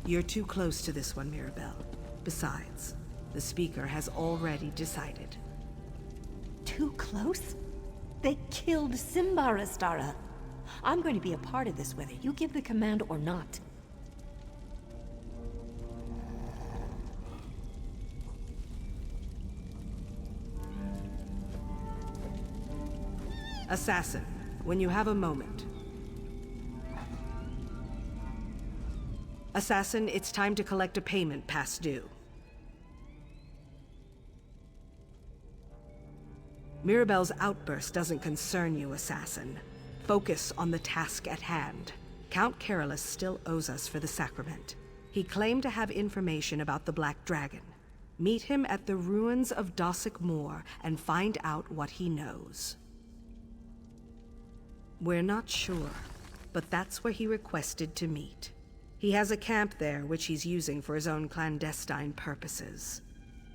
You're too close to this one, Mirabelle. Besides, the speaker has already decided. Too close? They killed Simbar, Astara. I'm going to be a part of this whether you give the command or not. Assassin, when you have a moment. Assassin, it's time to collect a payment past due. Mirabelle's outburst doesn't concern you, Assassin. Focus on the task at hand. Count Carolus still owes us for the sacrament. He claimed to have information about the Black Dragon. Meet him at the ruins of Dossick Moor and find out what he knows. We're not sure, but that's where he requested to meet. He has a camp there which he's using for his own clandestine purposes.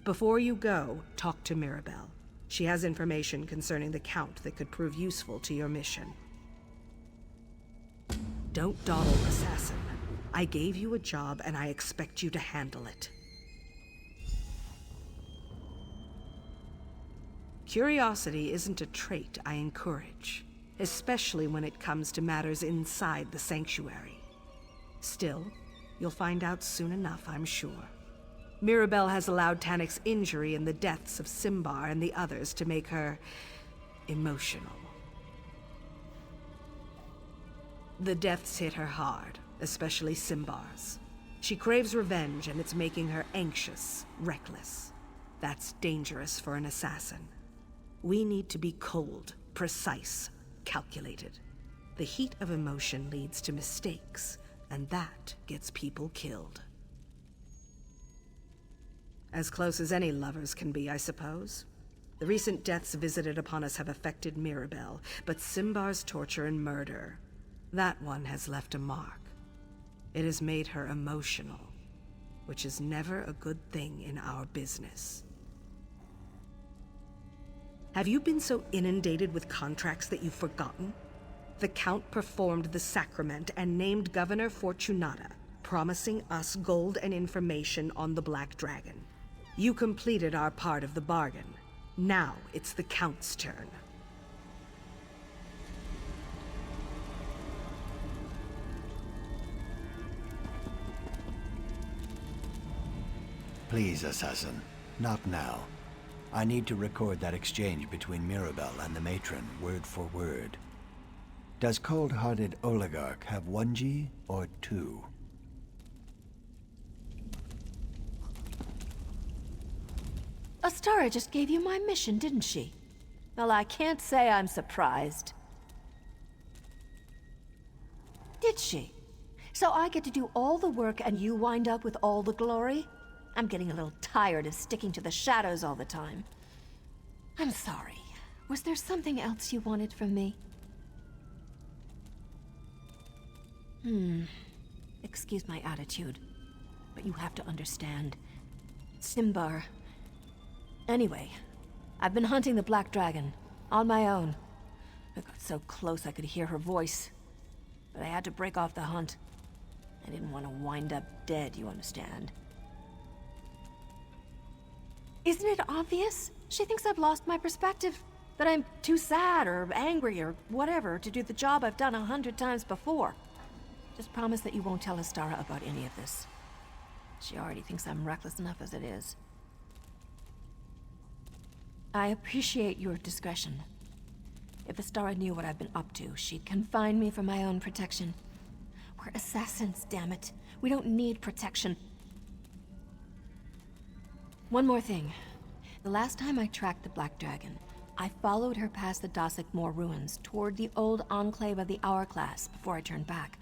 Before you go, talk to Mirabelle. She has information concerning the Count that could prove useful to your mission. Don't dawdle, Assassin. I gave you a job and I expect you to handle it. Curiosity isn't a trait I encourage, especially when it comes to matters inside the sanctuary. Still, you'll find out soon enough, I'm sure. Mirabelle has allowed Tanick's injury and the deaths of Simbar and the others to make her emotional. The deaths hit her hard, especially Simbar's. She craves revenge and it's making her anxious, reckless. That's dangerous for an assassin. We need to be cold, precise, calculated. The heat of emotion leads to mistakes, and that gets people killed. As close as any lovers can be, I suppose. The recent deaths visited upon us have affected Mirabelle, but Simbar's torture and murder, that one has left a mark. It has made her emotional, which is never a good thing in our business. Have you been so inundated with contracts that you've forgotten? The Count performed the sacrament and named Governor Fortunata, promising us gold and information on the Black Dragon. You completed our part of the bargain. Now it's the Count's turn. Please, Assassin, not now. I need to record that exchange between Mirabelle and the matron, word for word. Does cold-hearted oligarch have 1G or 2? Astara just gave you my mission, didn't she? Well, I can't say I'm surprised. Did she? So I get to do all the work and you wind up with all the glory? I'm getting a little tired of sticking to the shadows all the time. I'm sorry. Was there something else you wanted from me? Excuse my attitude, but you have to understand. Simbar. Anyway, I've been hunting the Black Dragon, on my own. I got so close I could hear her voice, but I had to break off the hunt. I didn't want to wind up dead, you understand. Isn't it obvious? She thinks I've lost my perspective, that I'm too sad or angry or whatever to do the job I've done 100 times before. Just promise that you won't tell Astara about any of this. She already thinks I'm reckless enough as it is. I appreciate your discretion. If Astara knew what I've been up to, she'd confine me for my own protection. We're assassins, damn it. We don't need protection. One more thing. The last time I tracked the Black Dragon, I followed her past the Dossick Moor ruins toward the old enclave of the Hourglass before I turned back.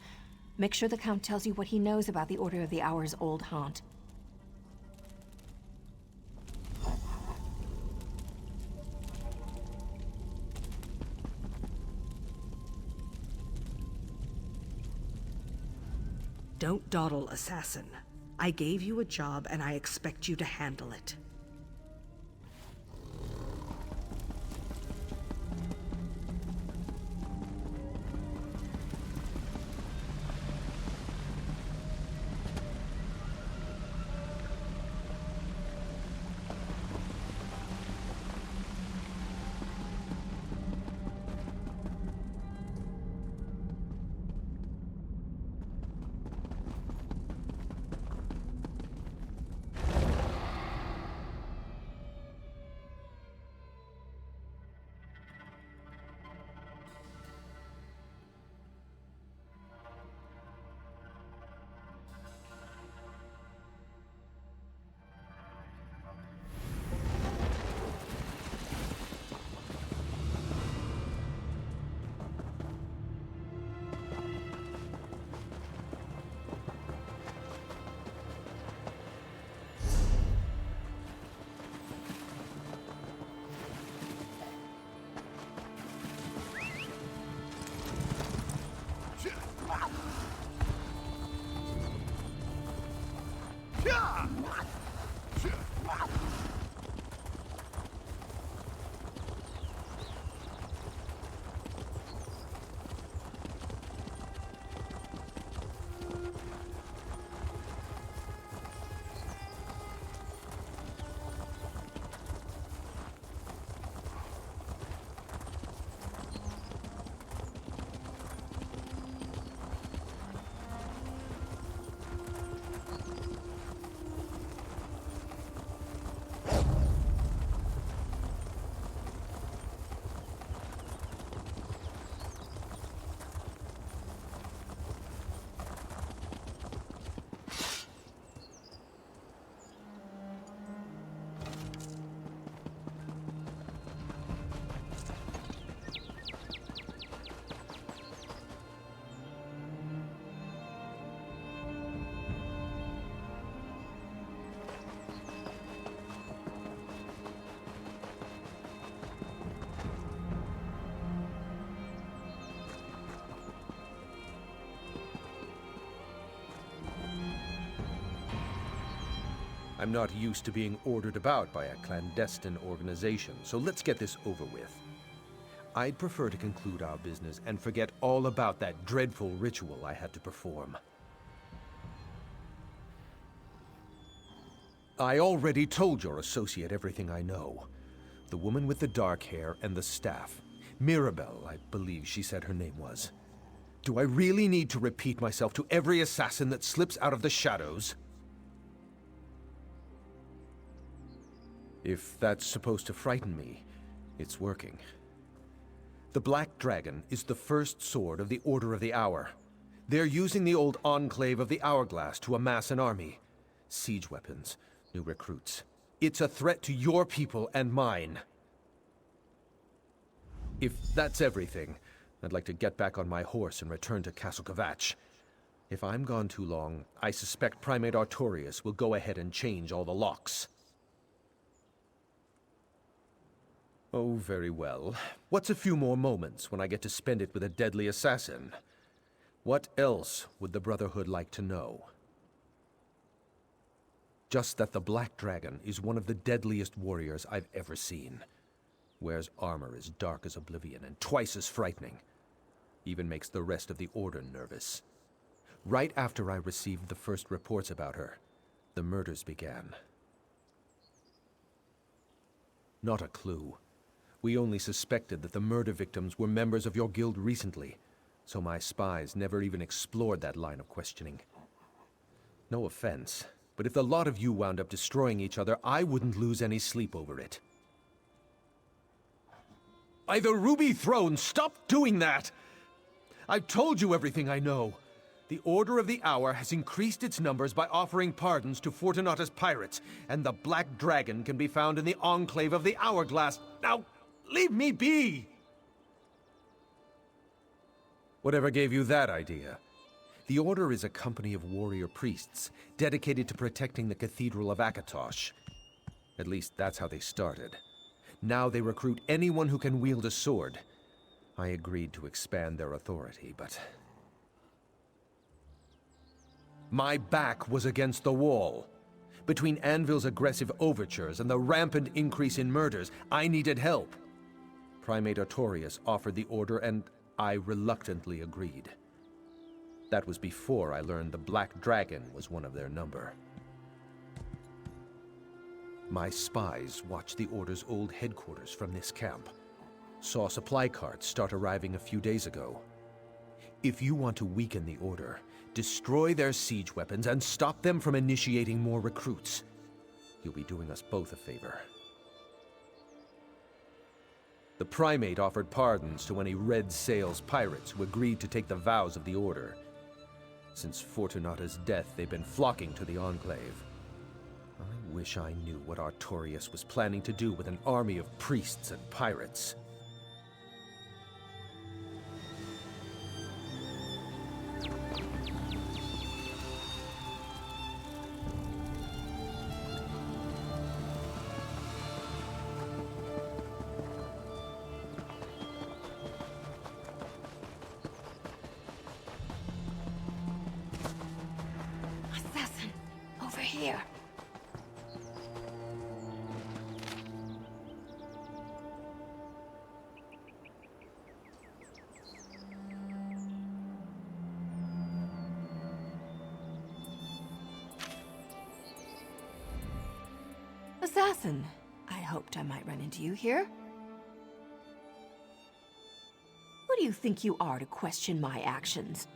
Make sure the Count tells you what he knows about the Order of the Hour's old haunt. Don't dawdle, Assassin. I gave you a job and I expect you to handle it. I'm not used to being ordered about by a clandestine organization, so let's get this over with. I'd prefer to conclude our business and forget all about that dreadful ritual I had to perform. I already told your associate everything I know. The woman with the dark hair and the staff. Mirabelle, I believe she said her name was. Do I really need to repeat myself to every assassin that slips out of the shadows? If that's supposed to frighten me, it's working. The Black Dragon is the first sword of the Order of the Hour. They're using the old enclave of the Hourglass to amass an army. Siege weapons, new recruits. It's a threat to your people and mine. If that's everything, I'd like to get back on my horse and return to Castle Kvatch. If I'm gone too long, I suspect Primate Artorias will go ahead and change all the locks. Oh, very well. What's a few more moments when I get to spend it with a deadly assassin? What else would the Brotherhood like to know? Just that the Black Dragon is one of the deadliest warriors I've ever seen. Wears armor as dark as oblivion and twice as frightening. Even makes the rest of the Order nervous. Right after I received the first reports about her, the murders began. Not a clue. We only suspected that the murder victims were members of your guild recently, so my spies never even explored that line of questioning. No offense, but if the lot of you wound up destroying each other, I wouldn't lose any sleep over it. By the Ruby Throne, stop doing that! I've told you everything I know. The Order of the Hour has increased its numbers by offering pardons to Fortunata's pirates, and the Black Dragon can be found in the enclave of the Hourglass. Now, leave me be! Whatever gave you that idea? The Order is a company of warrior priests, dedicated to protecting the Cathedral of Akatosh. At least that's how they started. Now they recruit anyone who can wield a sword. I agreed to expand their authority, but... my back was against the wall. Between Anvil's aggressive overtures and the rampant increase in murders, I needed help. Primate Artorias offered the order, and I reluctantly agreed. That was before I learned the Black Dragon was one of their number. My spies watched the Order's old headquarters from this camp. Saw supply carts start arriving a few days ago. If you want to weaken the Order, destroy their siege weapons and stop them from initiating more recruits. You'll be doing us both a favor. The Primate offered pardons to any Red Sails pirates who agreed to take the vows of the Order. Since Fortunata's death, they've been flocking to the Enclave. I wish I knew what Artorias was planning to do with an army of priests and pirates. Assassin! Over here! Assassin, I hoped I might run into you here. Who do you think you are to question my actions?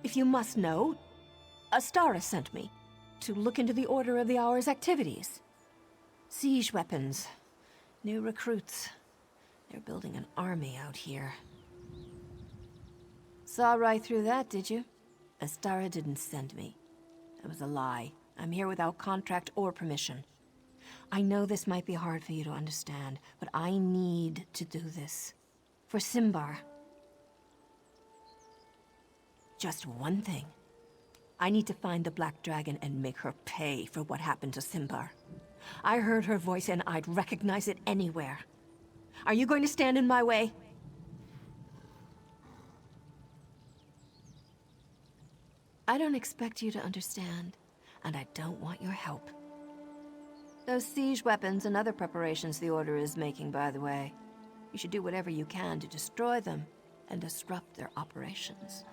If you must know, Astara sent me to look into the Order of the Hour's activities. Siege weapons, new recruits. They're building an army out here. Saw right through that, did you? Astara didn't send me. It was a lie. I'm here without contract or permission. I know this might be hard for you to understand, but I need to do this. For Simbar. Just one thing. I need to find the Black Dragon and make her pay for what happened to Simbar. I heard her voice and I'd recognize it anywhere. Are you going to stand in my way? I don't expect you to understand, and I don't want your help. Those siege weapons and other preparations the Order is making, by the way. You should do whatever you can to destroy them and disrupt their operations.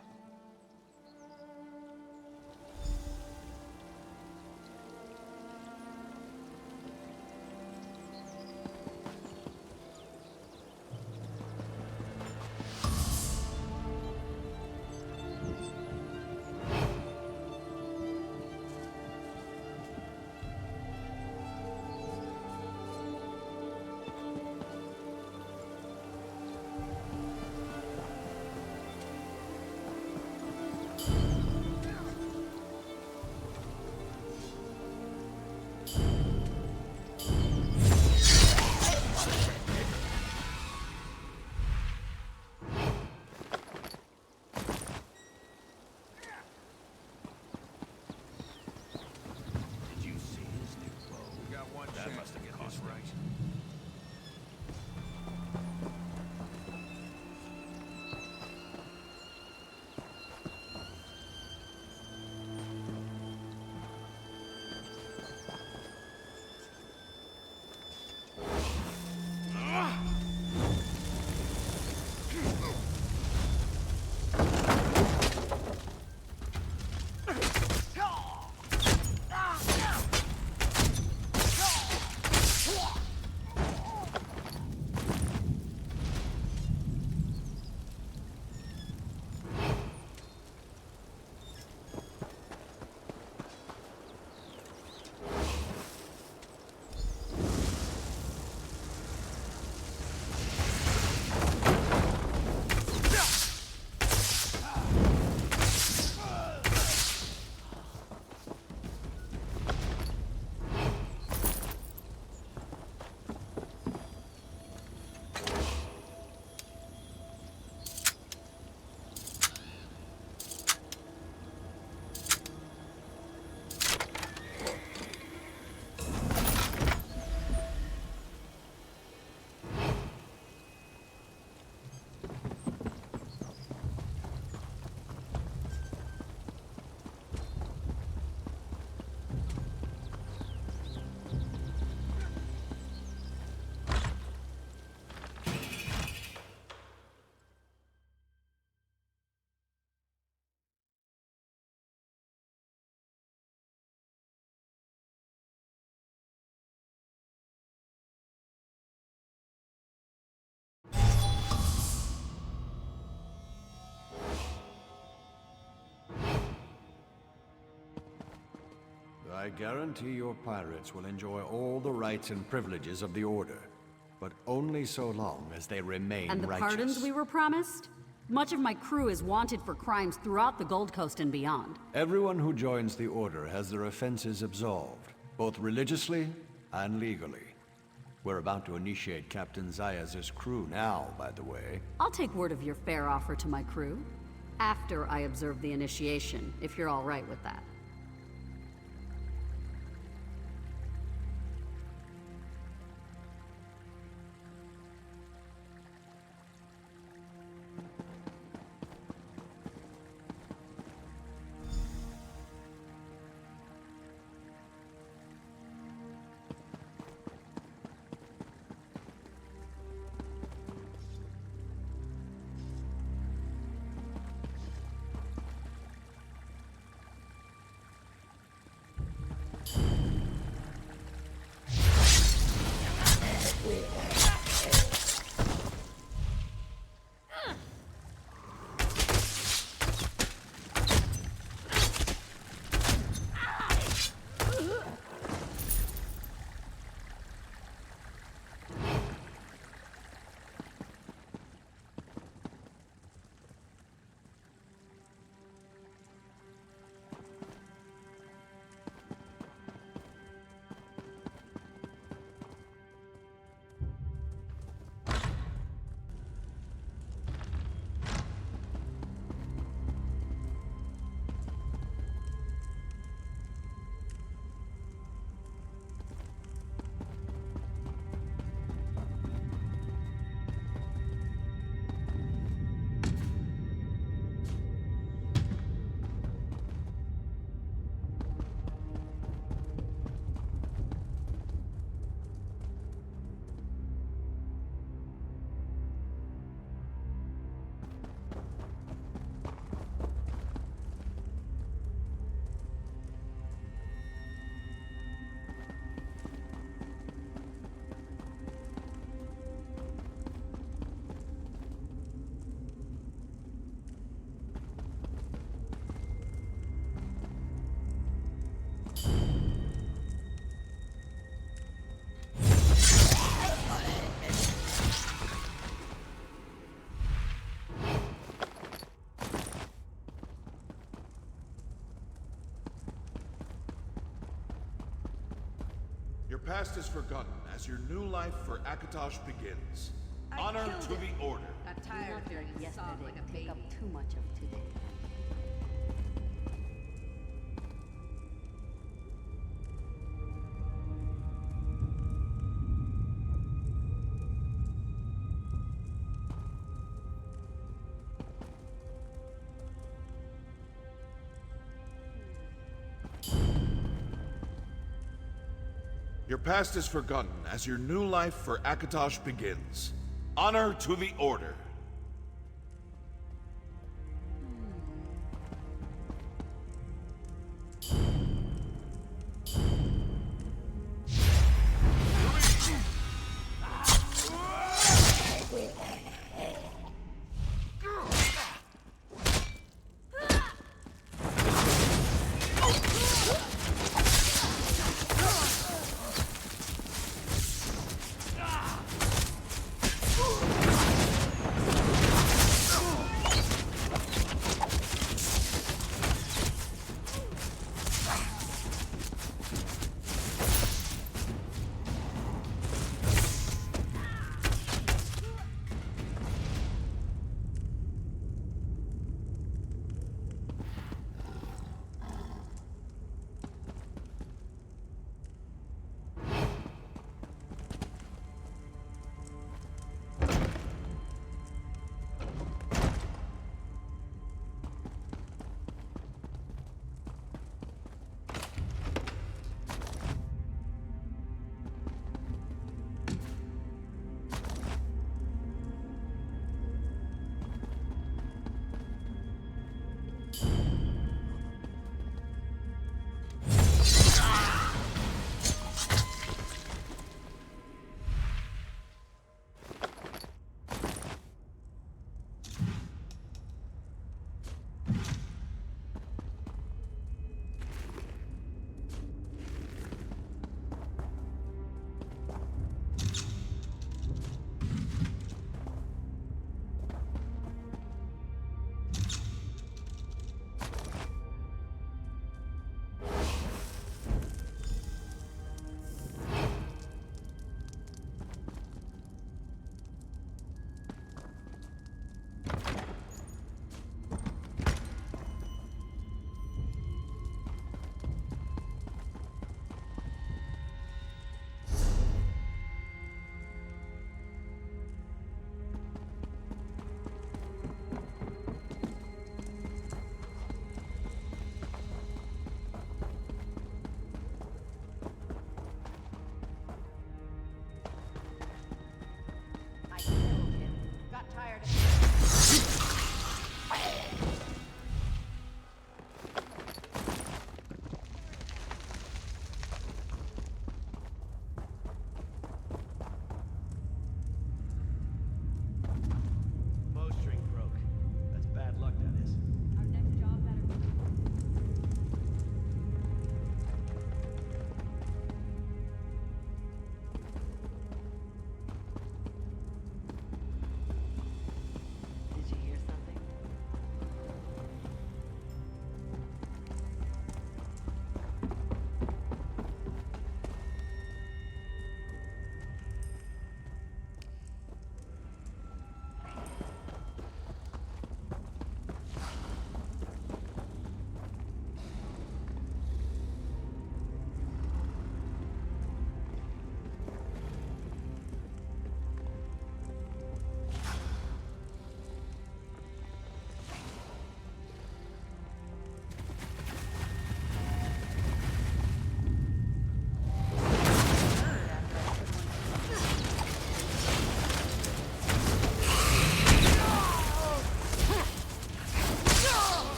I guarantee your pirates will enjoy all the rights and privileges of the Order, but only so long as they remain And the righteous. pardons we were promised? Much of my crew is wanted for crimes throughout the Gold Coast and beyond. Everyone who joins the Order has their offenses absolved, both religiously and legally. We're about to initiate Captain Zayas' crew now, by the way. I'll take word of your fair offer to my crew, after I observe the initiation, if you're all right with that. past is forgotten as your new life for Akatosh begins. Honor to the Order. Got tired of hearing yesterday like a take up too much of today. Your past is forgotten as your new life for Akatosh begins. Honor to the Order.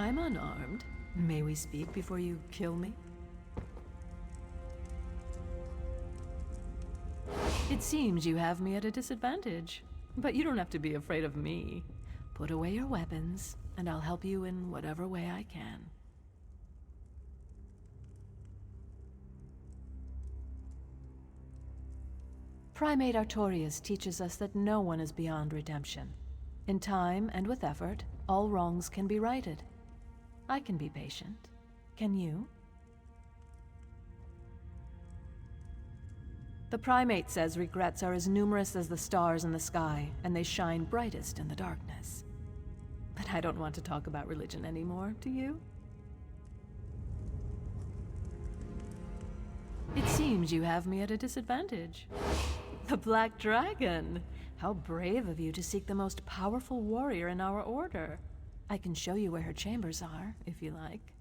I'm unarmed. May we speak before you kill me? It seems you have me at a disadvantage, but you don't have to be afraid of me. Put away your weapons, and I'll help you in whatever way I can. Primate Artorias teaches us that no one is beyond redemption. In time and with effort, all wrongs can be righted. I can be patient. Can you? The Primate says regrets are as numerous as the stars in the sky, and they shine brightest in the darkness. But I don't want to talk about religion anymore, do you? It seems you have me at a disadvantage. The Black Dragon! How brave of you to seek the most powerful warrior in our order. I can show you where her chambers are, if you like.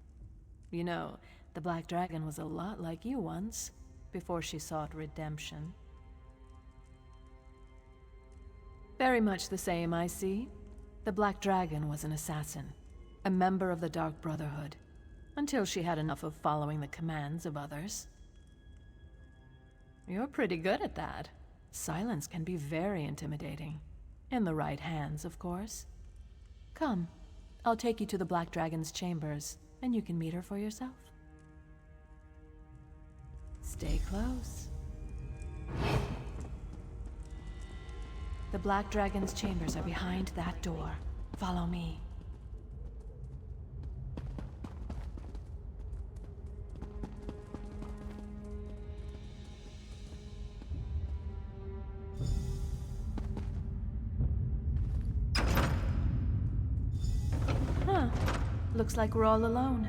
You know, the Black Dragon was a lot like you once, before she sought redemption. Very much the same, I see. The Black Dragon was an assassin, a member of the Dark Brotherhood, until she had enough of following the commands of others. You're pretty good at that. Silence can be very intimidating. In the right hands, of course. Come, I'll take you to the Black Dragon's chambers, and you can meet her for yourself. Stay close. The Black Dragon's chambers are behind that door. Follow me. Huh. Looks like we're all alone.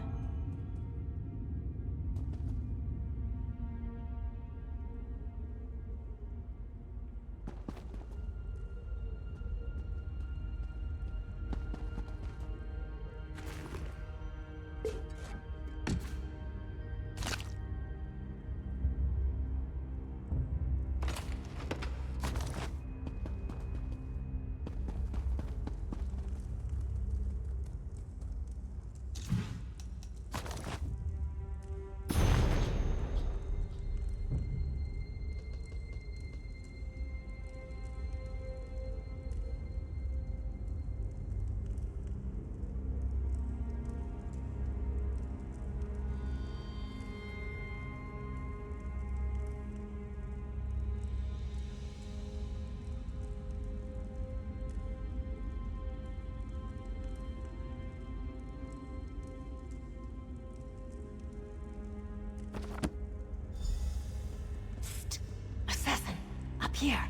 Here.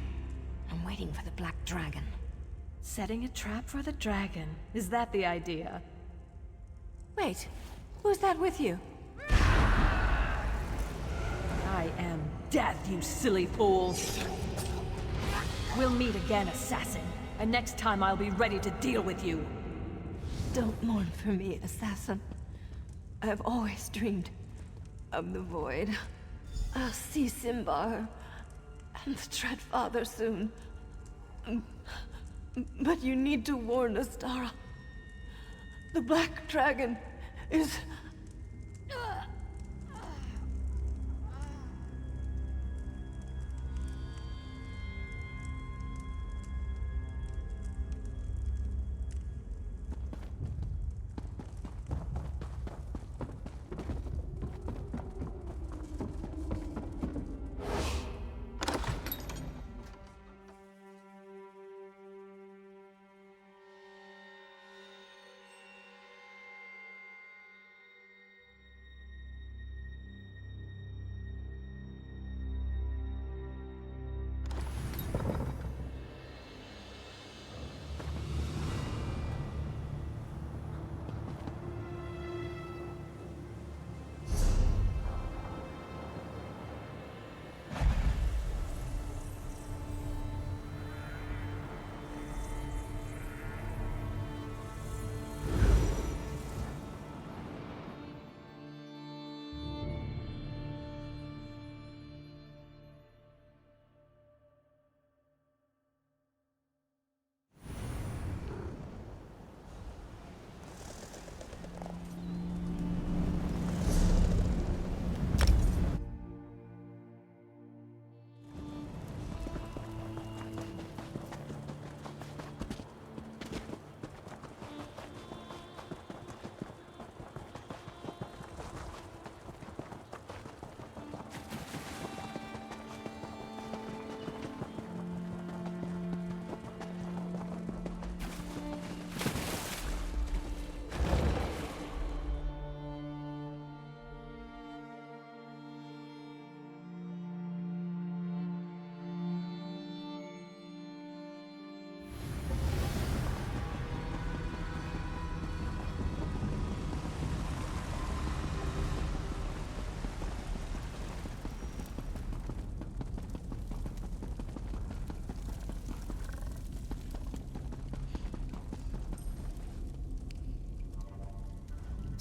I'm waiting for the Black Dragon. Setting a trap for the dragon. Is that the idea? Wait, who's that with you? I am death, you silly fool. We'll meet again, assassin. And next time I'll be ready to deal with you. Don't mourn for me, assassin. I have always dreamed of the void. I'll see Simbar and the Dread Father soon. But you need to warn Astara. The Black Dragon is...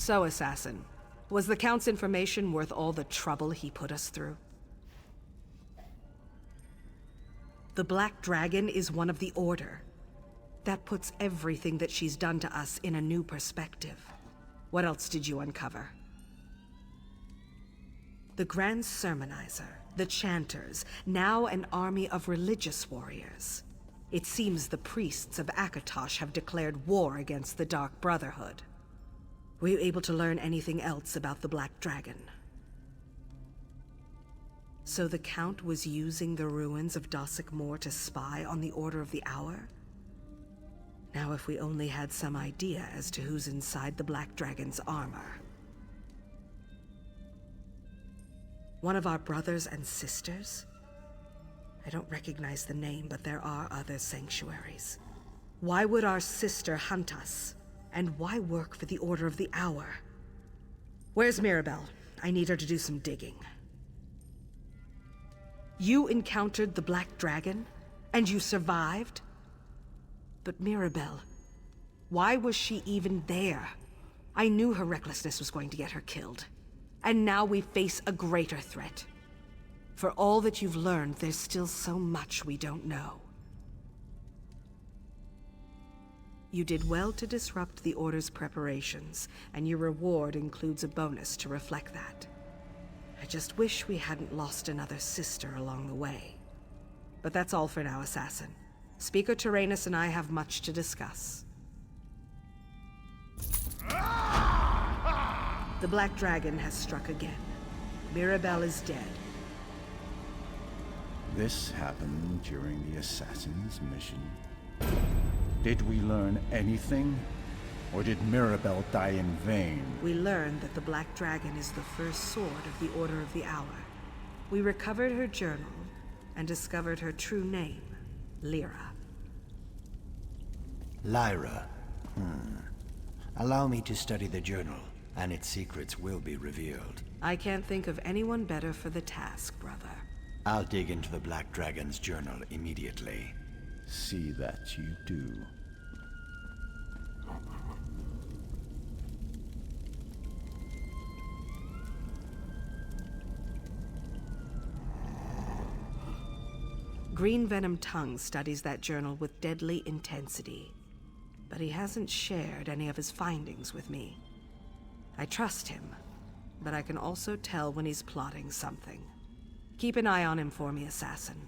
So, Assassin, was the Count's information worth all the trouble he put us through? The Black Dragon is one of the Order. That puts everything that she's done to us in a new perspective. What else did you uncover? The Grand Sermonizer, the Chanters, now an army of religious warriors. It seems the priests of Akatosh have declared war against the Dark Brotherhood. Were you able to learn anything else about the Black Dragon? So the Count was using the ruins of Dossick Moor to spy on the Order of the Hour? Now if we only had some idea as to who's inside the Black Dragon's armor. One of our brothers and sisters? I don't recognize the name, but there are other sanctuaries. Why would our sister hunt us? And why work for the Order of the Hour? Where's Mirabelle? I need her to do some digging. You encountered the Black Dragon? And you survived? But Mirabelle, why was she even there? I knew her recklessness was going to get her killed. And now we face a greater threat. For all that you've learned, there's still so much we don't know. You did well to disrupt the Order's preparations, and your reward includes a bonus to reflect that. I just wish we hadn't lost another sister along the way. But that's all for now, Assassin. Speaker Tyrannus and I have much to discuss. The Black Dragon has struck again. Mirabelle is dead. This happened during the Assassin's mission. Did we learn anything? Or did Mirabelle die in vain? We learned that the Black Dragon is the first sword of the Order of the Hour. We recovered her journal and discovered her true name, Lyra. Lyra. Allow me to study the journal, and its secrets will be revealed. I can't think of anyone better for the task, brother. I'll dig into the Black Dragon's journal immediately. See that you do. Green Venom Tongue studies that journal with deadly intensity, but he hasn't shared any of his findings with me. I trust him, but I can also tell when he's plotting something. Keep an eye on him for me, Assassin.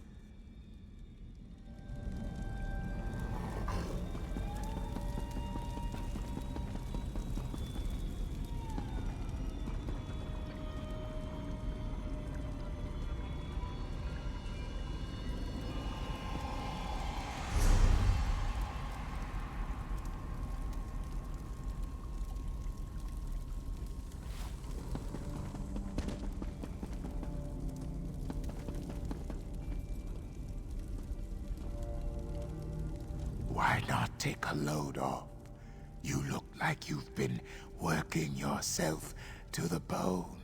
Why not take a load off? You look like you've been working yourself to the bone.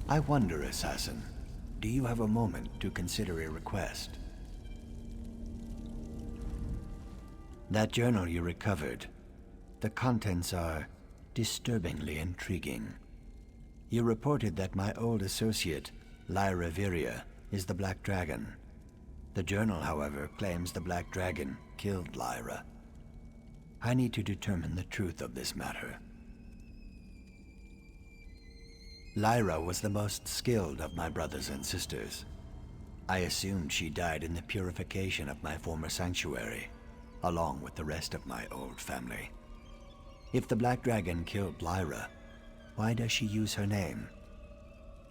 I wonder, Assassin, do you have a moment to consider a request? That journal you recovered, the contents are disturbingly intriguing. You reported that my old associate, Lyra Viria, is the Black Dragon. The journal, however, claims the Black Dragon killed Lyra. I need to determine the truth of this matter. Lyra was the most skilled of my brothers and sisters. I assumed she died in the purification of my former sanctuary, along with the rest of my old family. If the Black Dragon killed Lyra, why does she use her name?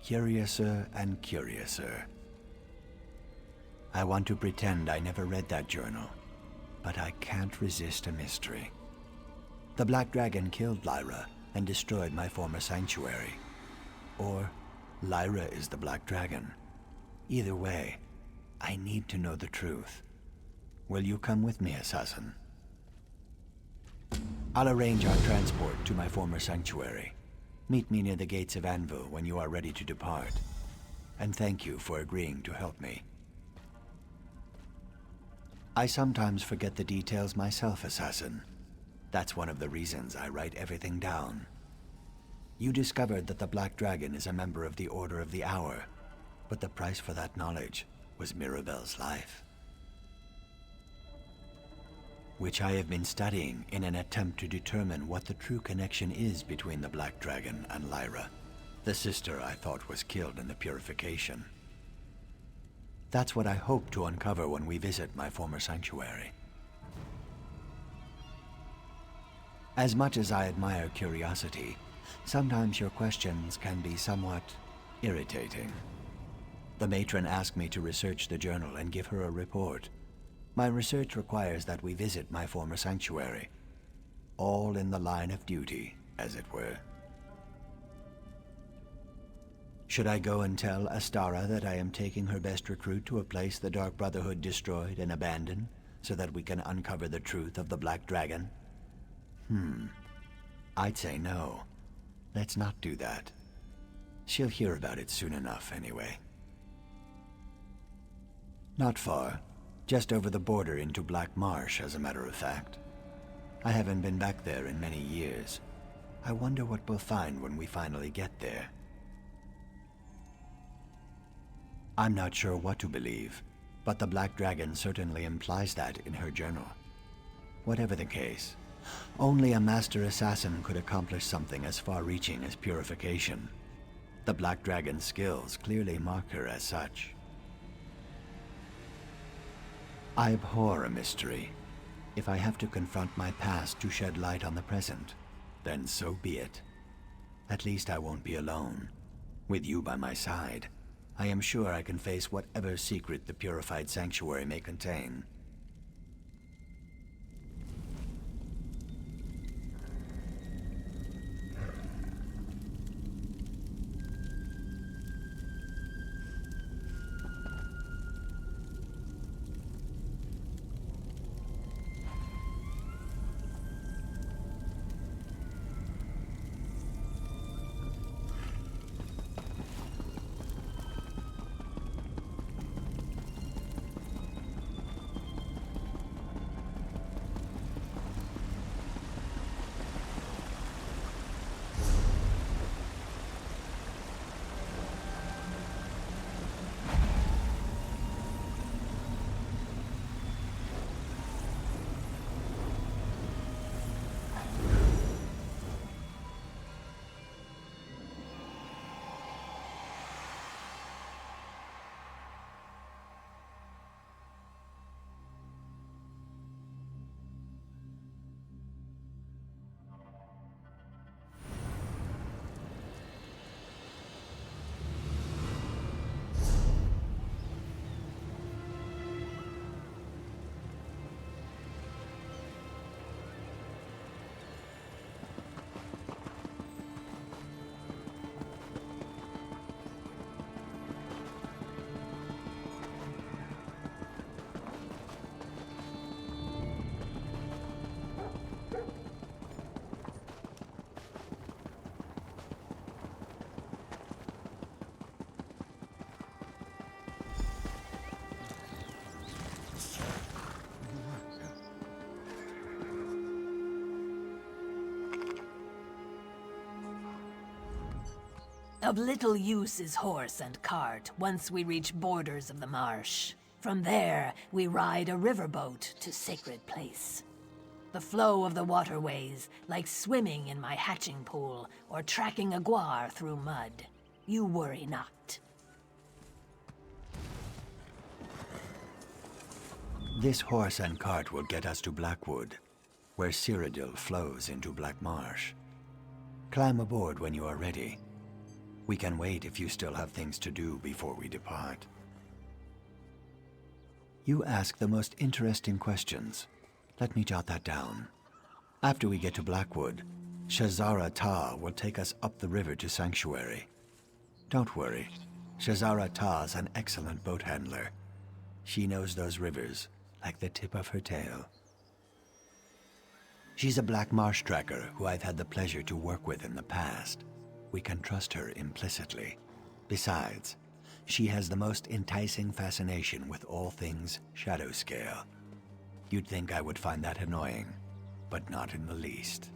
Curiouser and curiouser. I want to pretend I never read that journal, but I can't resist a mystery. The Black Dragon killed Lyra and destroyed my former sanctuary. Or Lyra is the Black Dragon. Either way, I need to know the truth. Will you come with me, Assassin? I'll arrange our transport to my former sanctuary. Meet me near the gates of Anvil when you are ready to depart. And thank you for agreeing to help me. I sometimes forget the details myself, Assassin. That's one of the reasons I write everything down. You discovered that the Black Dragon is a member of the Order of the Hour, but the price for that knowledge was Mirabelle's life, which I have been studying in an attempt to determine what the true connection is between the Black Dragon and Lyra, the sister I thought was killed in the purification. That's what I hope to uncover when we visit my former sanctuary. As much as I admire curiosity, sometimes your questions can be somewhat irritating. The matron asked me to research the journal and give her a report. My research requires that we visit my former sanctuary, all in the line of duty, as it were. Should I go and tell Astara that I am taking her best recruit to a place the Dark Brotherhood destroyed and abandoned, so that we can uncover the truth of the Black Dragon? I'd say no. Let's not do that. She'll hear about it soon enough, anyway. Not far. Just over the border into Black Marsh, as a matter of fact. I haven't been back there in many years. I wonder what we'll find when we finally get there. I'm not sure what to believe, but the Black Dragon certainly implies that in her journal. Whatever the case, only a master assassin could accomplish something as far-reaching as purification. The Black Dragon's skills clearly mark her as such. I abhor a mystery. If I have to confront my past to shed light on the present, then so be it. At least I won't be alone. With you by my side, I am sure I can face whatever secret the purified sanctuary may contain. Of little use is horse and cart once we reach borders of the marsh. From there, we ride a riverboat to Sacred Place. The flow of the waterways, like swimming in my hatching pool or tracking a guar through mud. You worry not. This horse and cart will get us to Blackwood, where Cyrodiil flows into Black Marsh. Climb aboard when you are ready. We can wait if you still have things to do before we depart. You ask the most interesting questions. Let me jot that down. After we get to Blackwood, Shazara Ta will take us up the river to Sanctuary. Don't worry, Shazara Ta's an excellent boat handler. She knows those rivers like the tip of her tail. She's a black marsh tracker who I've had the pleasure to work with in the past. We can trust her implicitly. Besides, she has the most enticing fascination with all things shadow scale. You'd think I would find that annoying, but not in the least.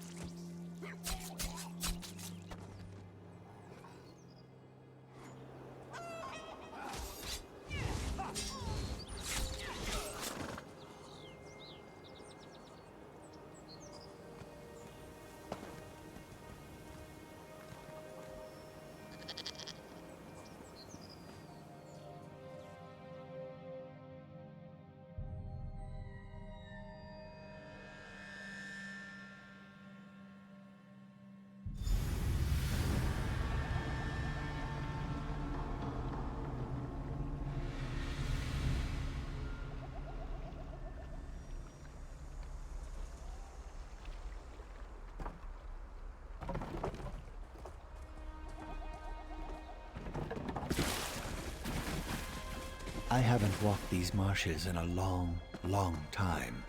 I haven't walked these marshes in a long, long time.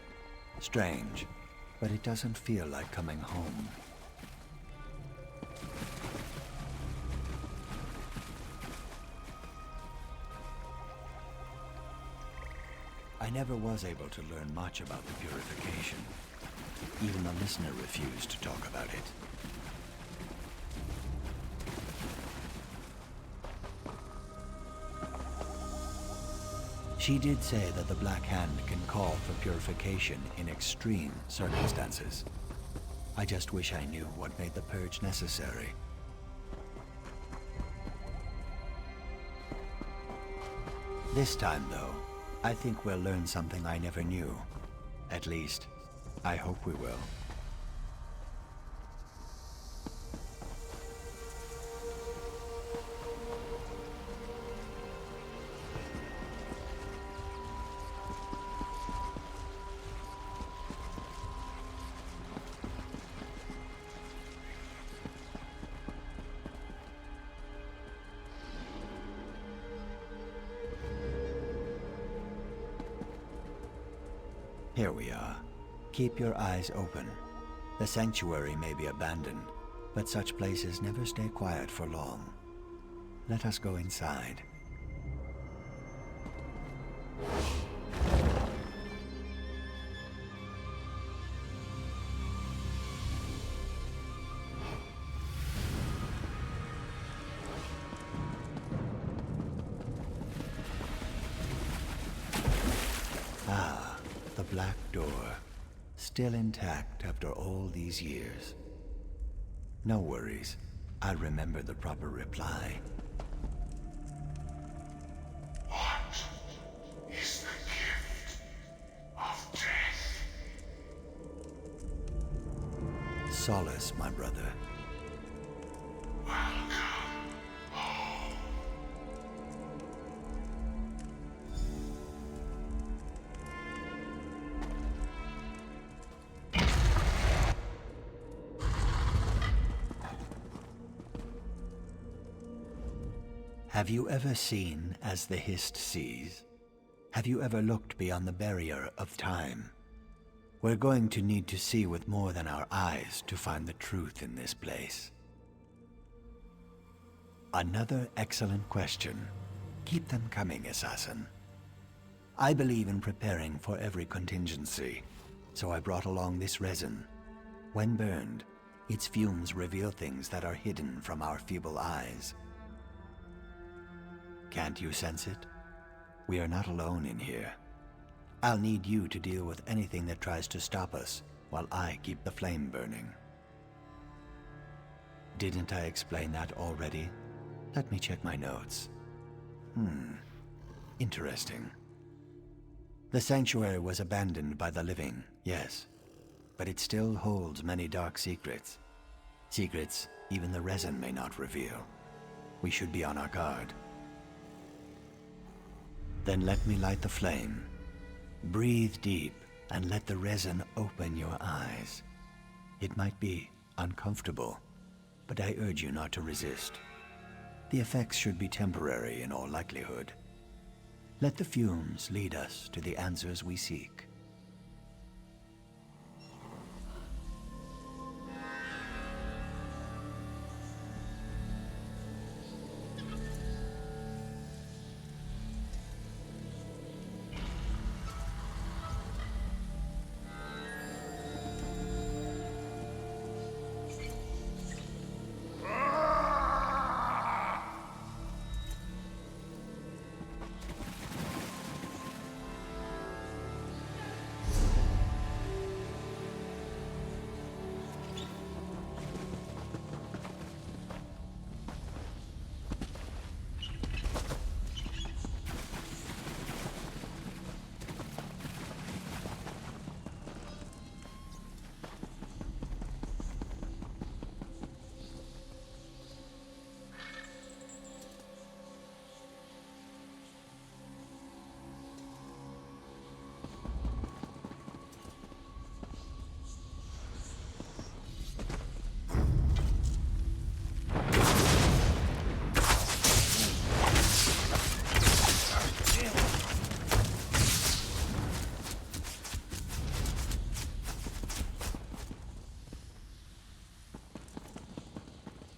Strange, but it doesn't feel like coming home. I never was able to learn much about the purification. Even the listener refused to talk about it. She did say that the Black Hand can call for purification in extreme circumstances. I just wish I knew what made the purge necessary. This time, though, I think we'll learn something I never knew. At least, I hope we will. Here we are. Keep your eyes open. The sanctuary may be abandoned, but such places never stay quiet for long. Let us go inside. Black door, still intact after all these years. No worries, I'll remember the proper reply. What is the gift of death? Solace, my brother. Welcome home. Have you ever seen as the Hist sees? Have you ever looked beyond the barrier of time? We're going to need to see with more than our eyes to find the truth in this place. Another excellent question. Keep them coming, assassin. I believe in preparing for every contingency, so I brought along this resin. When burned, its fumes reveal things that are hidden from our feeble eyes. Can't you sense it? We are not alone in here. I'll need you to deal with anything that tries to stop us while I keep the flame burning. Didn't I explain that already? Let me check my notes. Interesting. The sanctuary was abandoned by the living, yes, but it still holds many dark secrets. Secrets even the resin may not reveal. We should be on our guard. Then let me light the flame Breathe deep and let the resin open your eyes. It might be uncomfortable, but I urge you not to resist. The effects should be temporary in all likelihood. Let the fumes lead us to the answers we seek.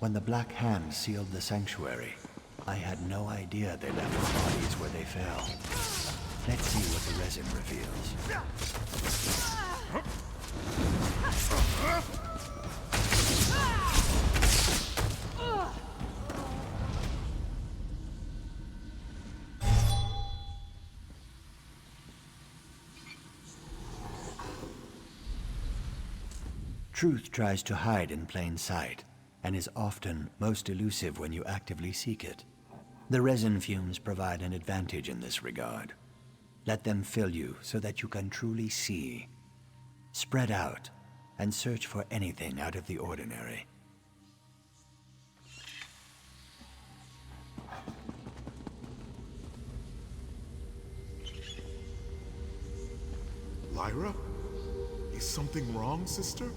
When the Black Hand sealed the sanctuary, I had no idea they left the bodies where they fell. Let's see what the resin reveals. Truth tries to hide in plain sight, and is often most elusive when you actively seek it. The resin fumes provide an advantage in this regard. Let them fill you so that you can truly see. Spread out and search for anything out of the ordinary. Lyra? Is something wrong, sister?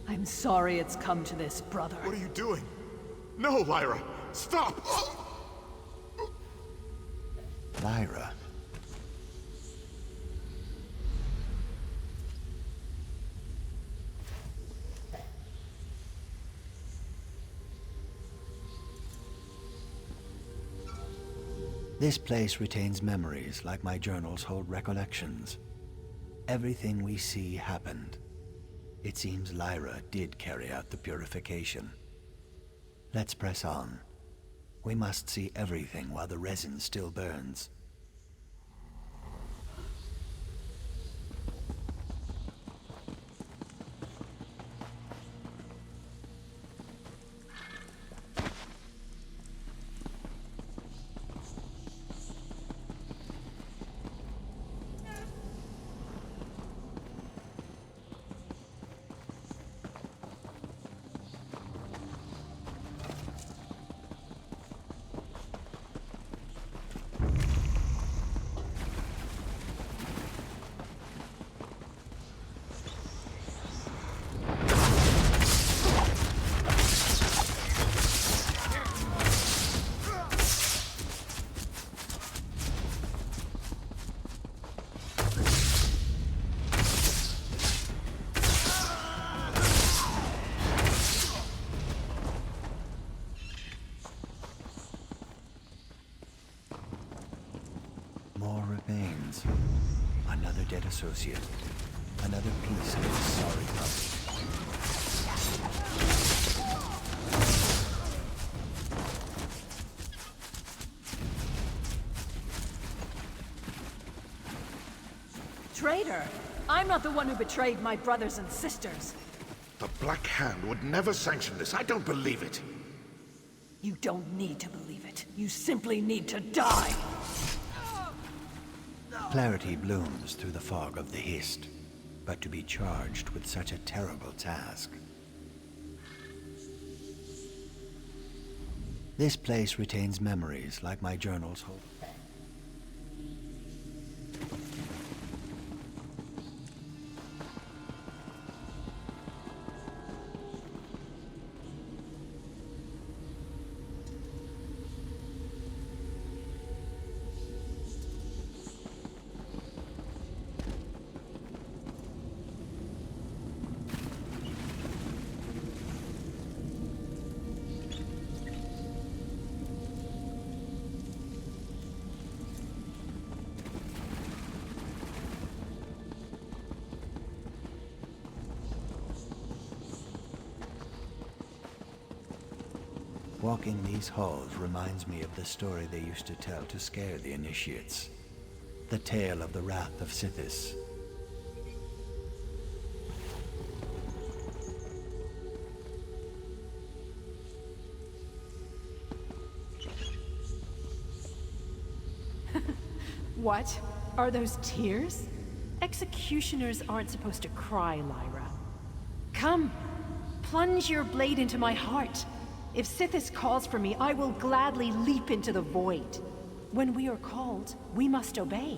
I'm sorry it's come to this, brother. What are you doing? No, Lyra! Stop! Lyra. This place retains memories like my journals hold recollections. Everything we see happened. It seems Lyra did carry out the purification. Let's press on. We must see everything while the resin still burns. More remains. Another dead associate. Another piece of his sorry puppy. Traitor! I'm not the one who betrayed my brothers and sisters. The Black Hand would never sanction this. I don't believe it. You don't need to believe it. You simply need to die! Clarity blooms through the fog of the Hist, but to be charged with such a terrible task. This place retains memories like my journals hold. Walking these halls reminds me of the story they used to tell to scare the initiates. The tale of the wrath of Sithis. What? Are those tears? Executioners aren't supposed to cry, Lyra. Come, plunge your blade into my heart. If Sithis calls for me, I will gladly leap into the void. When we are called, we must obey.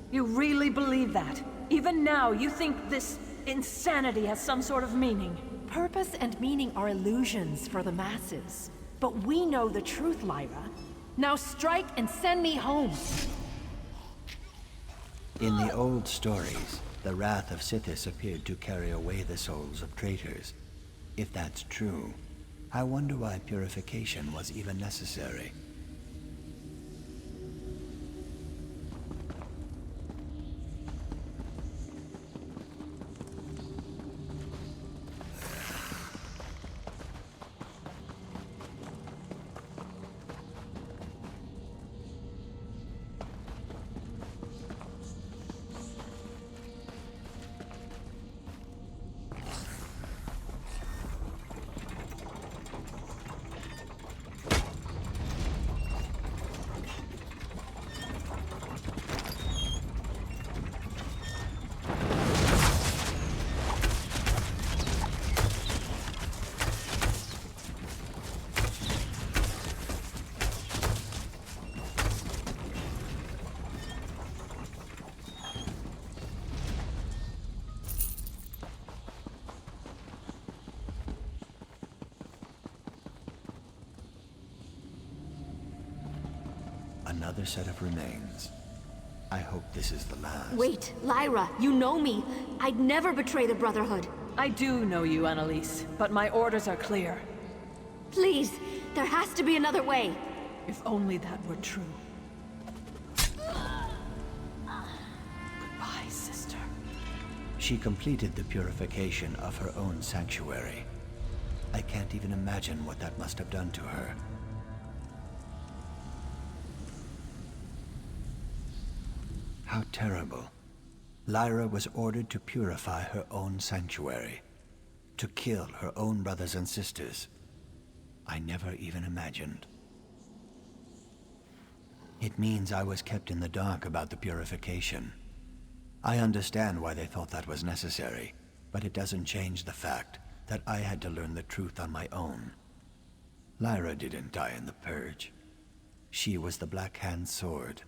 You really believe that? Even now, you think this insanity has some sort of meaning? Purpose and meaning are illusions for the masses. But we know the truth, Lyra. Now strike and send me home. In the old stories, the wrath of Sithis appeared to carry away the souls of traitors. If that's true, I wonder why purification was even necessary. Another set of remains. I hope this is the last. Wait, Lyra, you know me. I'd never betray the Brotherhood. I do know you, Annalise, but my orders are clear. Please, there has to be another way. If only that were true. Goodbye, sister. She completed the purification of her own sanctuary. I can't even imagine what that must have done to her. How terrible. Lyra was ordered to purify her own sanctuary, to kill her own brothers and sisters. I never even imagined. It means I was kept in the dark about the purification. I understand why they thought that was necessary, but it doesn't change the fact that I had to learn the truth on my own. Lyra didn't die in the Purge. She was the Black Hand's sword.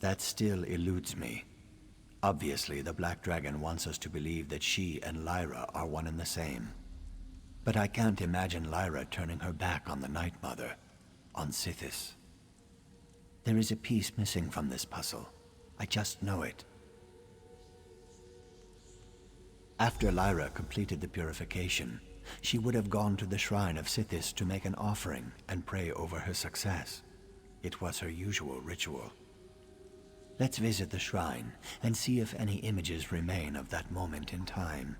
That still eludes me. Obviously, the Black Dragon wants us to believe that she and Lyra are one and the same. But I can't imagine Lyra turning her back on the Night Mother, on Sithis. There is a piece missing from this puzzle. I just know it. After Lyra completed the purification, she would have gone to the shrine of Sithis to make an offering and pray over her success. It was her usual ritual. Let's visit the shrine and see if any images remain of that moment in time.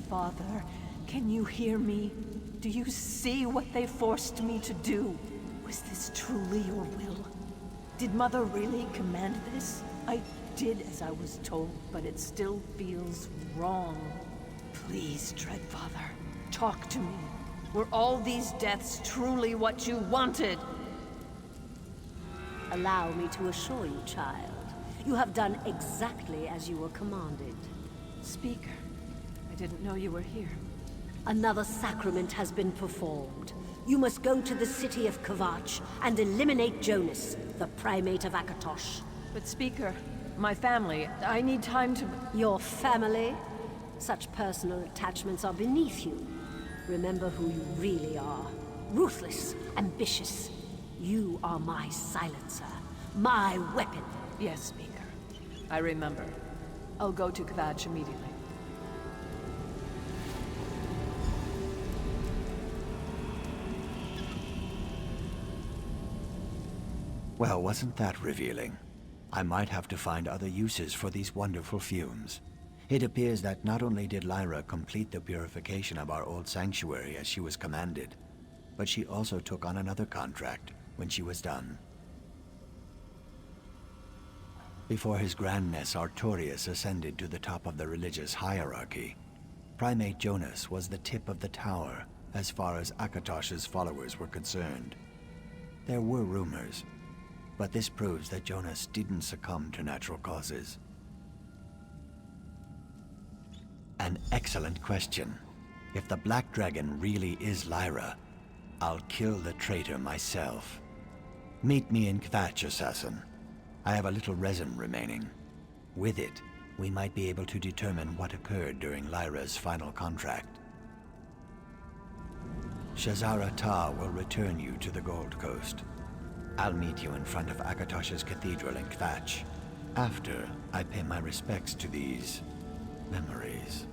Father, can you hear me? Do you see what they forced me to do? Was this truly your will? Did Mother really command this? I did as I was told, but it still feels wrong. Please, Dreadfather, Talk to me. Were all these deaths truly what you wanted? Allow me to assure you, child, you have done exactly as you were commanded. Speaker, I didn't know you were here. Another sacrament has been performed. You must go to the city of Kvatch and eliminate Jonas, the primate of Akatosh. But Speaker, my family, I need time to... Your family? Such personal attachments are beneath you. Remember who you really are. Ruthless, ambitious. You are my silencer, my weapon. Yes, Speaker. I remember. I'll go to Kvatch immediately. Well, wasn't that revealing? I might have to find other uses for these wonderful fumes. It appears that not only did Lyra complete the purification of our old sanctuary as she was commanded, but she also took on another contract when she was done. Before his grandness Artorius ascended to the top of the religious hierarchy, Primate Jonas was the tip of the tower as far as Akatosh's followers were concerned. There were rumors, but this proves that Jonas didn't succumb to natural causes. An excellent question. If the Black Dragon really is Lyra, I'll kill the traitor myself. Meet me in Kvatch, assassin. I have a little resin remaining. With it, we might be able to determine what occurred during Lyra's final contract. Shazara Ta will return you to the Gold Coast. I'll meet you in front of Akatosh's cathedral in Kvatch, after I pay my respects to these memories.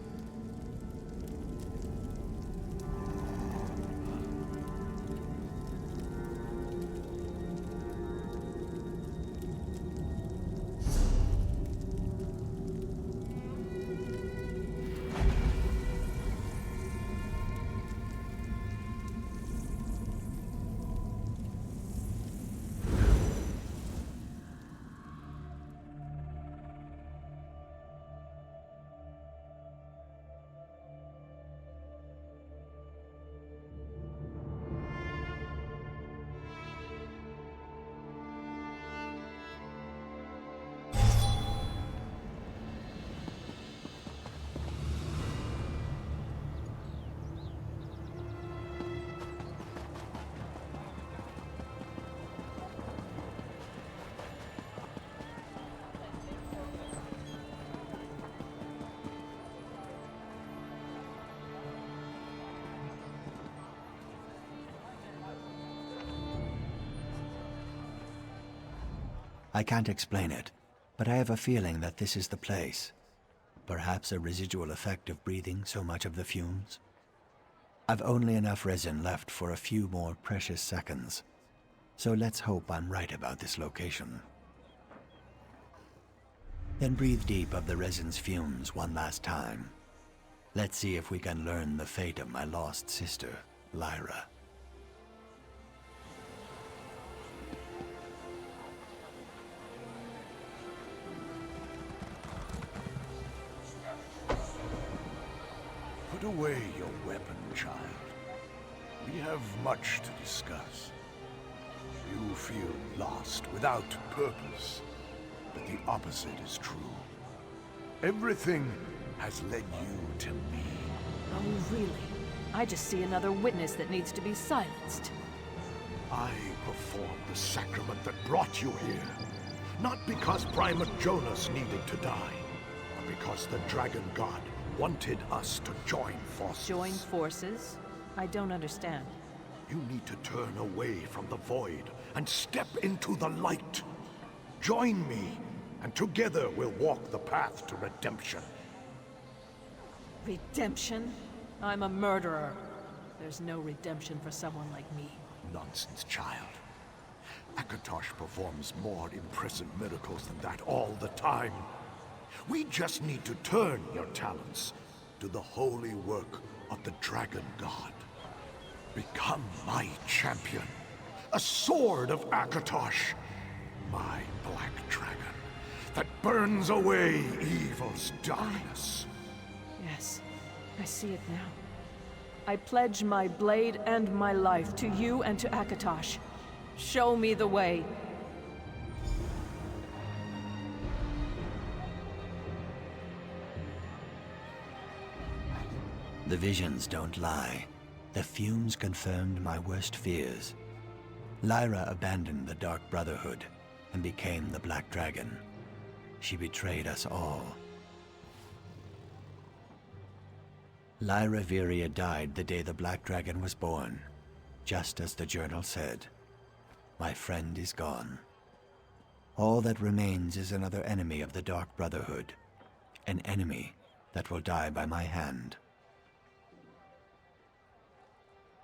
I can't explain it, but I have a feeling that this is the place. Perhaps a residual effect of breathing so much of the fumes? I've only enough resin left for a few more precious seconds, so let's hope I'm right about this location. Then breathe deep of the resin's fumes one last time. Let's see if we can learn the fate of my lost sister, Lyra. Put away your weapon, child. We have much to discuss. You feel lost, without purpose. But the opposite is true. Everything has led you to me. Oh, really? I just see another witness that needs to be silenced. I performed the sacrament that brought you here. Not because Primate Jonas needed to die, but because the Dragon God wanted us to join forces. Join forces? I don't understand. You need to turn away from the void and step into the light. Join me, and together we'll walk the path to redemption. Redemption? I'm a murderer. There's no redemption for someone like me. Nonsense, child. Akatosh performs more impressive miracles than that all the time. We just need to turn your talents to the holy work of the Dragon God. Become my champion, a sword of Akatosh, my black dragon that burns away evil's darkness. Yes, I see it now. I pledge my blade and my life to you and to Akatosh. Show me the way. The visions don't lie. The fumes confirmed my worst fears. Lyra abandoned the Dark Brotherhood and became the Black Dragon. She betrayed us all. Lyra Viria died the day the Black Dragon was born, just as the journal said. My friend is gone. All that remains is another enemy of the Dark Brotherhood, an enemy that will die by my hand.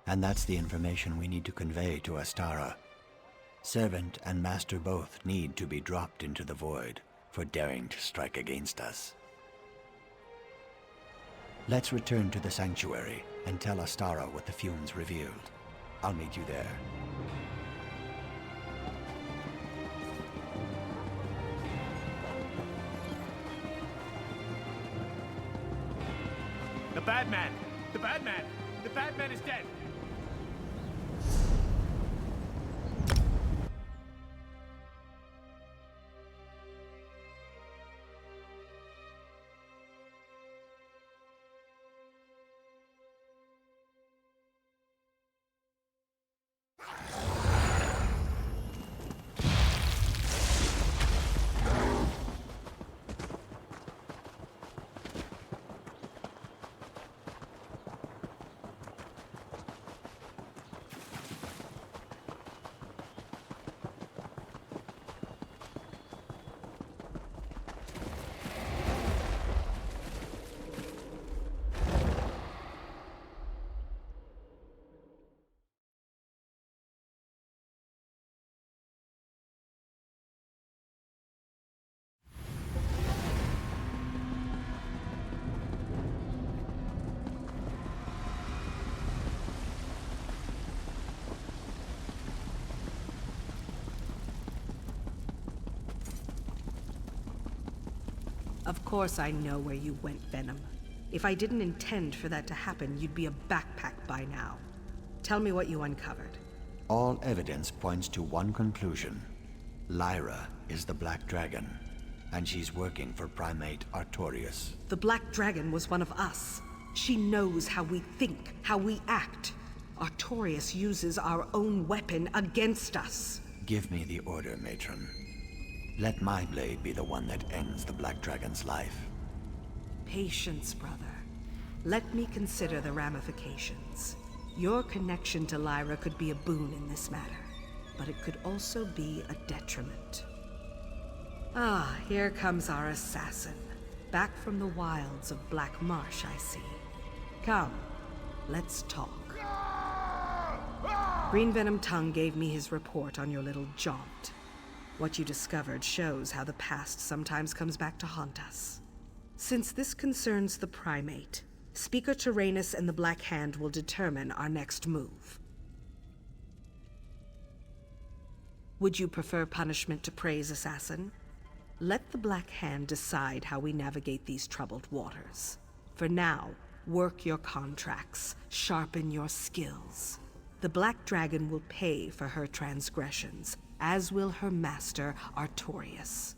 And that's the information we need to convey to Astara. Servant and master both need to be dropped into the void for daring to strike against us. Let's return to the sanctuary and tell Astara what the fumes revealed. I'll meet you there. The bad man! The bad man! The bad man is dead! Of course I know where you went, Venom. If I didn't intend for that to happen, you'd be a backpack by now. Tell me what you uncovered. All evidence points to one conclusion. Lyra is the Black Dragon, and she's working for Primate Artorias. The Black Dragon was one of us. She knows how we think, how we act. Artorias uses our own weapon against us. Give me the order, Matron. Let my blade be the one that ends the Black Dragon's life. Patience, brother. Let me consider the ramifications. Your connection to Lyra could be a boon in this matter, but it could also be a detriment. Ah, here comes our assassin. Back from the wilds of Black Marsh, I see. Come, let's talk. Green Venom Tongue gave me his report on your little jaunt. What you discovered shows how the past sometimes comes back to haunt us. Since this concerns the Primate, Speaker Tyrannus and the Black Hand will determine our next move. Would you prefer punishment to praise, Assassin? Let the Black Hand decide how we navigate these troubled waters. For now, work your contracts, sharpen your skills. The Black Dragon will pay for her transgressions, as will her master, Artorias.